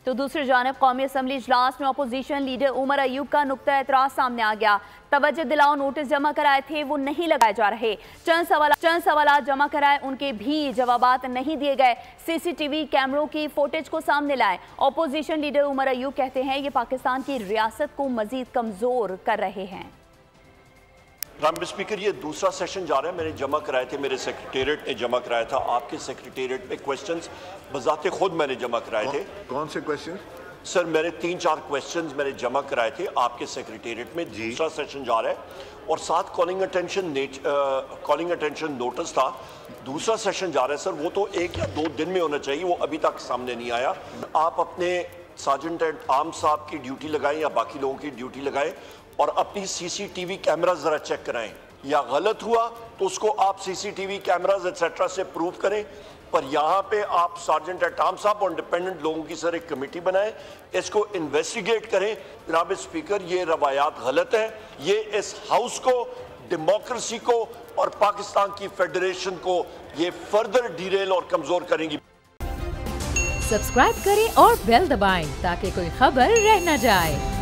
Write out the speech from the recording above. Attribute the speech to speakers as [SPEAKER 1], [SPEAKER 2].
[SPEAKER 1] तो दूसरी जानब कौमी असम्बली इजलास में अपोजिशन लीडर उमर अयूब का नुक्ता एतराज सामने आ गया। तवज्जो दिलाओ नोटिस जमा कराए थे वो नहीं लगाए जा रहे। चंद सवाल जमा कराए उनके भी जवाबात नहीं दिए गए। CCTV कैमरों की फुटेज को सामने लाए। अपोजिशन लीडर उमर अयूब कहते हैं ये पाकिस्तान की रियासत को मजीद कमजोर कर रहे हैं।
[SPEAKER 2] प्राइम स्पीकर, ये दूसरा सेशन जा रहा है। मैंने जमा कराए थे, मेरे सेक्रेटेरिएट ने जमा कराया था। आपके सेक्रेटेरिएट में क्वेश्चंस बजाते खुद मैंने जमा कराए थे।
[SPEAKER 3] कौन से क्वेश्चन?
[SPEAKER 2] सर, मैंने 3-4 क्वेश्चंस मैंने जमा कराए थे आपके सेक्रेटेरिएट में। दूसरा सेशन जा रहा है और साथ कॉलिंग अटेंशन नोटिस था। दूसरा सेशन जा रहा है सर, वो तो 1 या 2 दिन में होना चाहिए, वो अभी तक सामने नहीं आया। आप अपने सार्जेंट एट आर्म साहब की ड्यूटी लगाएं या बाकी लोगों की ड्यूटी लगाएं और अपनी CCTV कैमरा जरा चेक कराएं। या गलत हुआ तो उसको आप CCTV कैमराज एक्सेट्रा से प्रूव करें। पर यहाँ पे आप सार्जेंट एट आर्म साहब और इंडिपेंडेंट लोगों की सर एक कमेटी बनाएं, इसको इन्वेस्टिगेट करें। जनाब स्पीकर, ये रवायात गलत है। ये इस हाउस को, डेमोक्रेसी को और पाकिस्तान की फेडरेशन को ये फर्दर डिरेल और कमजोर करेंगी।
[SPEAKER 4] सब्सक्राइब करें और बेल दबाएं ताकि कोई खबर रह न जाए।